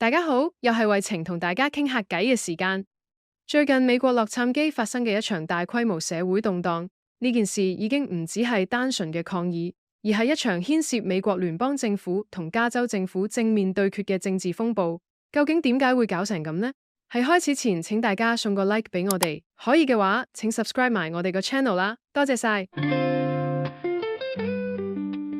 大家好，又係為情同大家傾下偈嘅時間。最近美國洛杉磯發生嘅一場大規模社會動盪，呢件事已經唔只係單純嘅抗議，而係一場牽涉美國聯邦政府同加州政府正面對決嘅政治風暴。究竟點解會搞成咁呢？喺開始前，請大家送個 like 俾我哋，可以嘅話，請 subscribe 埋我哋個 channel 啦，多謝晒。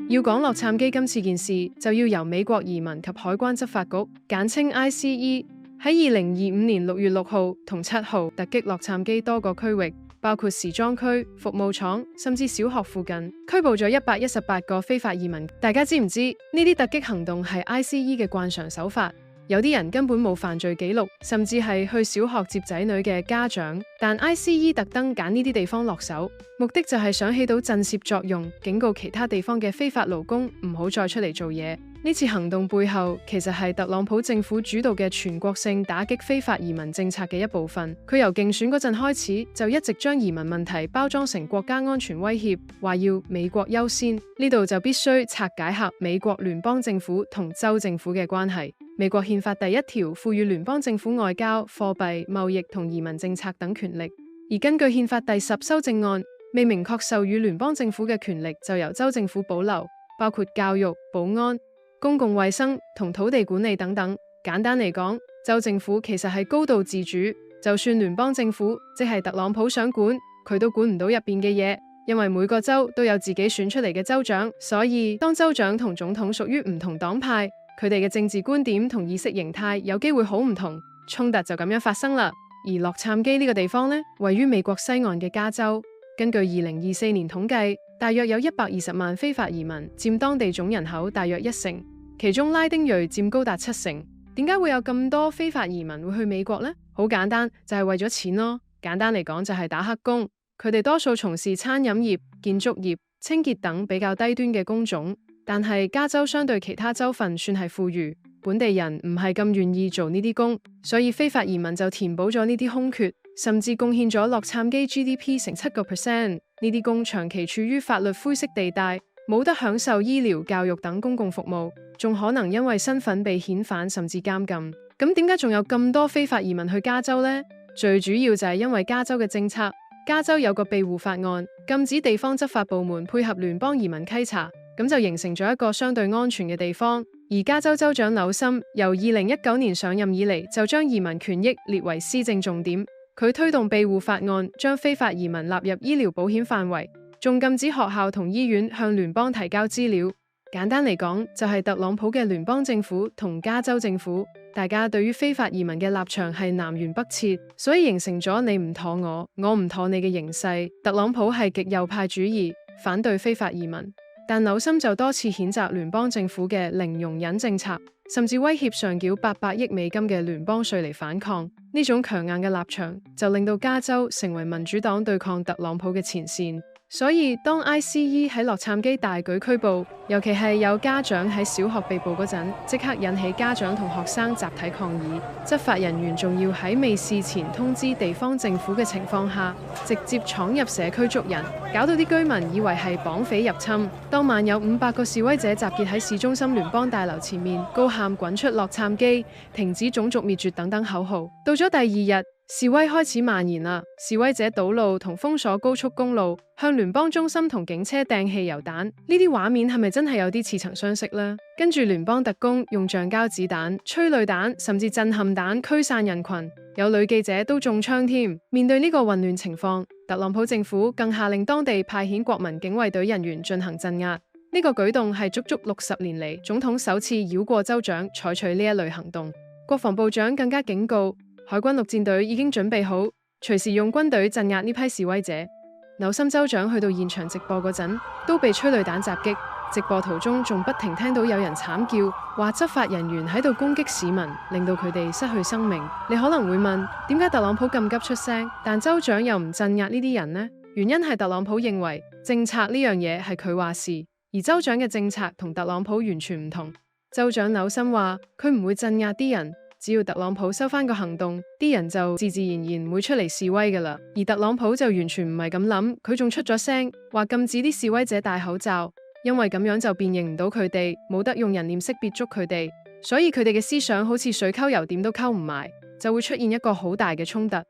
要講洛杉磯今次件事，就要由美國移民及海關執法局簡稱 ICE 喺2025年6月6號同7號突擊洛杉磯多個區域，包括時裝區、服務廠，甚至小學附近，拘捕咗118個非法移民。大家知唔知呢啲突擊行動係 ICE 嘅慣常手法？有啲人根本冇犯罪記錄，甚至係去小學接仔女嘅家長，但 ICE 特登揀呢啲地方落手，目的就係想起到震懾作用，警告其他地方嘅非法勞工唔好再出嚟做嘢。呢次行動背後其實係特朗普政府主導嘅全國性打擊非法移民政策嘅一部分。佢由競選嗰陣開始就一直將移民問題包裝成國家安全威脅，話要美國優先。呢度就必須拆解下美國聯邦政府同州政府嘅關係。美國憲法第1條賦予聯邦政府外交、貨幣、貿易同移民政策等權力，而根據憲法第10修正案，未明確授予聯邦政府嘅權力就由州政府保留，包括教育、保安、公共衛生同土地管理等等。簡單嚟講，州政府其實係高度自主，就算聯邦政府即係特朗普想管，佢都管唔到入邊嘅嘢，因為每個州都有自己選出嚟嘅州長，所以當州長同總統屬於唔同黨派，佢哋嘅政治觀點同意識形態有機會好唔同，衝突就咁樣發生啦。而洛杉磯呢個地方呢，位於美國西岸嘅加州，根據2024年統計，大約有120萬非法移民，佔當地總人口大約1成，其中拉丁裔佔高達7成。點解會有咁多非法移民會去美國呢？好簡單，就係為咗錢咯。簡單嚟講就係打黑工，佢哋多數從事餐飲業、建築業、清潔等比較低端嘅工種。但係加州相對其他州份算係富裕，本地人唔係咁願意做呢啲工，所以非法移民就填補咗呢啲空缺，甚至貢獻咗洛杉磯 GDP 成7%。呢啲工長期處於法律灰色地帶，冇得享受醫療、教育等公共服務，仲可能因為身份被遣返甚至監禁。咁點解仲有咁多非法移民去加州呢？最主要就係因為加州嘅政策，加州有個庇護法案，禁止地方執法部門配合聯邦移民稽查。咁就形成咗一個相對安全嘅地方。而加州州長紐森由2019年上任以嚟，就將移民權益列為施政重點。佢推動庇護法案，將非法移民納入醫療保險範圍，仲禁止學校同醫院向聯邦提交資料。簡單嚟講，就係特朗普嘅聯邦政府同加州政府，大家對於非法移民嘅立場係南轅北轍，所以形成咗你唔妥我，我唔妥你嘅形勢。特朗普係極右派主義，反對非法移民。但紐森就多次譴責聯邦政府嘅零容忍政策，甚至威脅上繳800億美金嘅聯邦稅嚟反抗。呢種強硬嘅立場就令到加州成為民主黨對抗特朗普嘅前線。所以當 ICE 喺洛杉磯大舉拘捕，尤其係有家長喺小學被捕嗰陣，即刻引起家長同學生集體抗議。執法人員仲要喺未事前通知地方政府嘅情況下，直接闖入社區捉人，搞到啲居民以為係綁匪入侵。當晚有500個示威者集結喺市中心聯邦大樓前面，高喊滾出洛杉磯、停止種族滅絕等等口號。到咗第2日，示威開始蔓延啦，示威者堵路同封鎖高速公路，向聯邦中心同警車掟汽油彈。呢啲畫面係咪真係有啲似曾相識呢？跟住聯邦特工用橡膠子彈、催淚彈甚至震撼彈驅散人群，有女記者都中槍添。面對呢個混亂情況，特朗普政府更下令當地派遣國民警衛隊人員進行鎮壓。呢個舉動係足足60年嚟總統首次繞過州長採取呢一類行動。國防部長更加警告，海軍陸戰隊已經準備好，隨時用軍隊鎮壓呢批示威者。紐森州長去到現場直播嗰陣，都被催淚彈襲擊。直播途中仲不停聽到有人慘叫，話執法人員喺度攻擊市民，令到佢哋失去生命。你可能會問，點解特朗普咁急出聲，但州長又唔鎮壓呢啲人呢？原因係特朗普認為政策呢樣嘢係佢話事，而州長嘅政策同特朗普完全唔同。州長紐森話佢唔會鎮壓啲人。只要特朗普收返個行動，啲人就自然唔會出嚟示威㗎喇。而特朗普就完全唔係咁諗，佢仲出咗聲，話禁止啲示威者戴口罩，因為咁樣就辨認唔到佢哋，冇得用人臉識別捉佢哋。所以佢哋嘅思想好似水溝油點都溝唔埋，就會出現一個好大嘅衝突。呢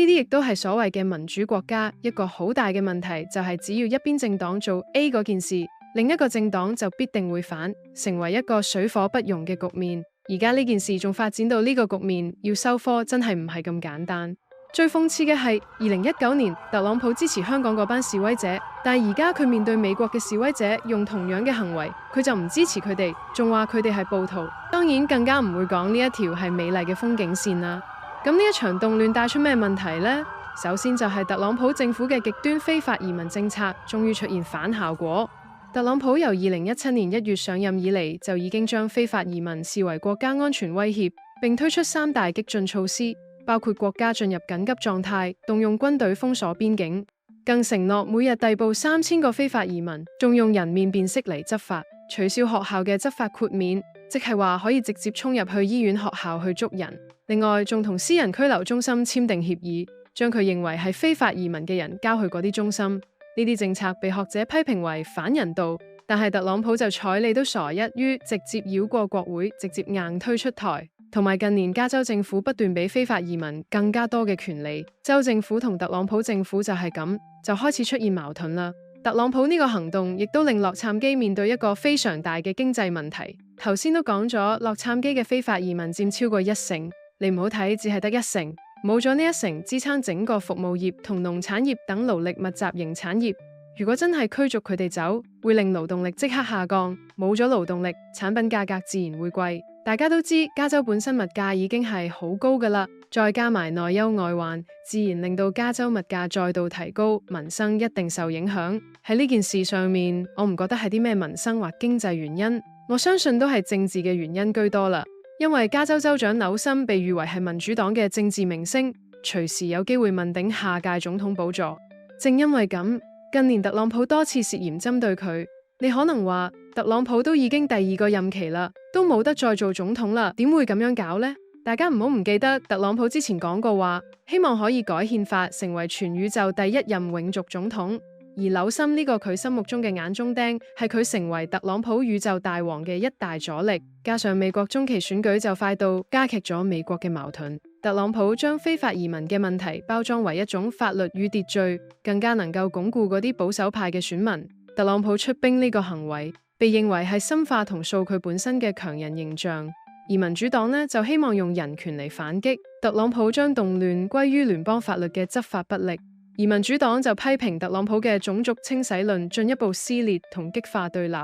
啲亦都係所謂嘅民主國家一個好大嘅問題，就係只要一邊政黨做 A 嗰件事，另一個政黨就必定會反，成為一個水火不容嘅局面。而家呢件事仲發展到呢個局面，要收科真係唔係咁簡單。最諷刺嘅係2019年特朗普支持香港嗰班示威者，但係而家佢面對美國嘅示威者用同樣嘅行為，佢就唔支持佢哋，仲話佢哋係暴徒。當然更加唔會講呢一條係美麗嘅風景線啦。咁呢一場動亂帶出咩問題呢？首先就係特朗普政府嘅極端非法移民政策終於出現反效果。特朗普由2017年1月上任以嚟，就已經將非法移民視為國家安全威脅，並推出3大激進措施，包括國家進入緊急狀態、動用軍隊封鎖邊境，更承諾每日逮捕3000個非法移民，仲用人面辨識嚟執法，取消學校嘅執法豁免，即係話可以直接衝入去醫院學校去捉人。另外，仲同私人拘留中心簽訂協議，將佢認為係非法移民嘅人交去嗰啲中心。呢啲政策被學者批評為反人道，但係特朗普就睬你都傻一於直接繞過國會，直接硬推出台。同埋近年加州政府不斷俾非法移民更加多嘅權利，州政府同特朗普政府就係咁，就開始出現矛盾啦。特朗普呢個行動亦都令洛杉磯面對一個非常大嘅經濟問題。頭先都講咗，洛杉磯嘅非法移民佔超過1成，你唔好睇只係得1成。冇咗呢1成，支撐整個服務業同農產業等勞力密集型產業。如果真係驅逐佢哋走，會令勞動力即刻下降，冇咗勞動力，產品價格自然會貴。大家都知加州本身物價已經係好高㗎喇，再加埋內憂外患，自然令到加州物價再度提高，民生一定受影響。喺呢件事上面，我唔覺得係啲咩民生或經濟原因，我相信都係政治嘅原因居多啦。因為加州州長紐森被譽為係民主黨嘅政治明星，隨時有機會問鼎下屆總統寶座。正因為咁，近年特朗普多次涉嫌針對佢。你可能話特朗普都已經第2個任期啦，都冇得再做總統啦，點會咁樣搞呢？大家唔好唔記得特朗普之前講過話，希望可以改憲法，成為全宇宙第1任永續總統。而紐森呢個佢心目中嘅眼中釘，係佢成為特朗普宇宙大王嘅一大阻力。加上美國中期選舉就快到，加劇咗美國嘅矛盾。特朗普將非法移民嘅問題包裝為一種法律與秩序，更加能夠鞏固嗰啲保守派嘅選民。特朗普出兵呢個行為，被認為係深化同掃佢本身嘅強人形象。而民主黨呢，就希望用人權嚟反擊。特朗普將動亂歸於聯邦法律嘅執法不力。而民主黨就批評特朗普嘅種族清洗論進一步撕裂同激化對立。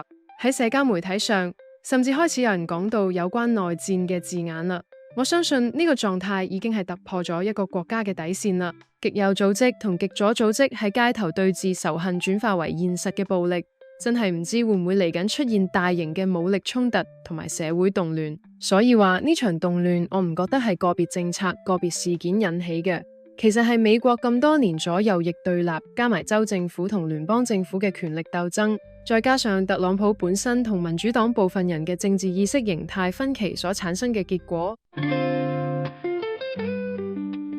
喺社交媒體上，甚至開始有人講到有關內戰嘅字眼啦。我相信呢個狀態已經係突破咗一個國家嘅底線啦。極右組織同極左組織喺街頭對峙，仇恨轉化為現實嘅暴力，真係唔知會唔會嚟緊出現大型嘅武力衝突同埋社會動亂。所以話呢場動亂，我唔覺得係個別政策、個別事件引起嘅。其實係美國咁多年左右翼對立，加埋州政府同聯邦政府嘅權力鬥爭，再加上特朗普本身同民主黨部分人嘅政治意識形態分歧所產生嘅結果。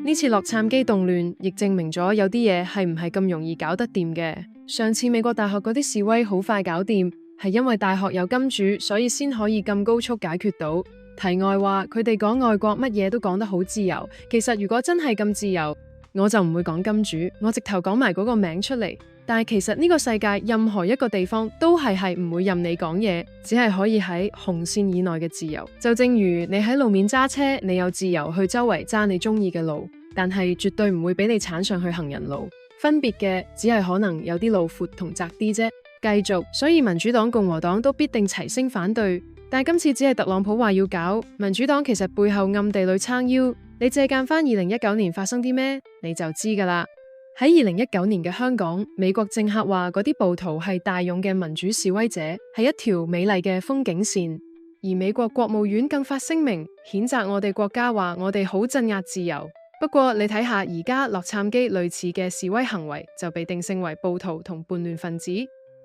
呢次洛杉磯動亂亦證明咗有啲嘢係唔係咁容易搞得掂嘅。上次美國大學嗰啲示威好快搞掂，係因為大學有金主，所以先可以咁高速解決到。題外話，佢哋講外國乜嘢都講得好自由，其實如果真係咁自由，我就唔會講金主，我直頭講埋嗰個名出嚟。但係其實呢個世界任何一個地方都係唔會任你講嘢，只係可以喺紅線以內嘅自由。就正如你喺路面揸車，你有自由去周圍揸你中意嘅路，但係絕對唔會俾你鏟上去行人路。分別嘅只係可能有啲路闊同窄啲啫。繼續，所以民主黨、共和黨都必定齊聲反對。但今次只係特朗普話要搞，民主黨其實背後暗地裏撐腰。你借鑒翻2019年發生啲咩，你就知噶啦。喺2019年嘅香港，美國政客話嗰啲暴徒係大勇嘅民主示威者，係一條美麗嘅風景線。而美國國務院更發聲明譴責我哋國家，話我哋好鎮壓自由。不過你睇下而家洛杉磯類似嘅示威行為就被定性為暴徒同叛亂分子。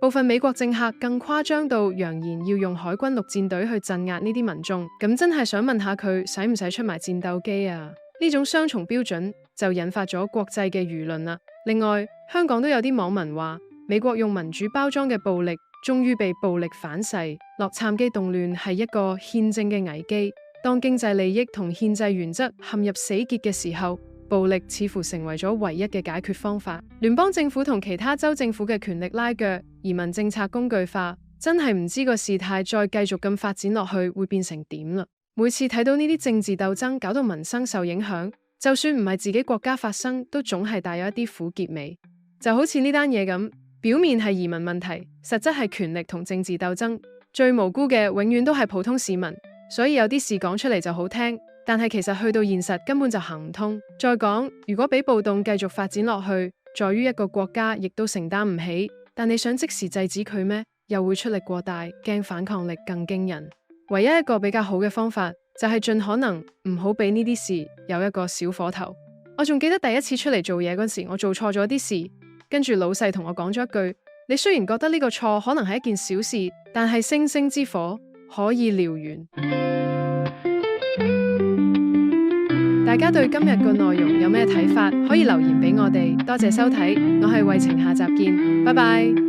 部分美國政客更誇張到揚言要用海軍陸戰隊去鎮壓呢啲民眾，咁真係想問下佢使唔使出埋戰鬥機啊？呢種雙重標準就引發咗國際嘅輿論啦。另外，香港都有啲網民話，美國用民主包裝嘅暴力，終於被暴力反噬。洛杉磯動亂係一個憲政嘅危機。當經濟利益同憲制原則陷入死結嘅時候，暴力似乎成為咗唯一嘅解決方法。聯邦政府同其他州政府嘅權力拉鋸，移民政策工具化，真係唔知個事態再繼續咁發展落去會變成點啦。每次睇到呢啲政治鬥爭搞到民生受影響，就算唔係自己國家發生，都總係帶有一啲苦澀味。就好似呢單嘢咁，表面係移民問題，實質係權力同政治鬥爭，最無辜嘅永遠都係普通市民。所以有啲事講出嚟就好聽，但係其實去到現實根本就行唔通。再講，如果俾暴動繼續發展落去，在於一個國家亦都承擔唔起，但你想即時制止佢咩？又會出力過大，驚反抗力更驚人。唯一一個比較好嘅方法就係盡可能唔好俾呢啲事有一個小火頭。我仲記得第一次出嚟做嘢嗰時，我做錯咗啲事，跟住老細同我講咗一句：你雖然覺得呢個錯可能係一件小事，但係星星之火可以燎原。大家對今日個內容有咩睇法？可以留言俾我哋。多謝收睇，我係慧晴，下集見，拜拜。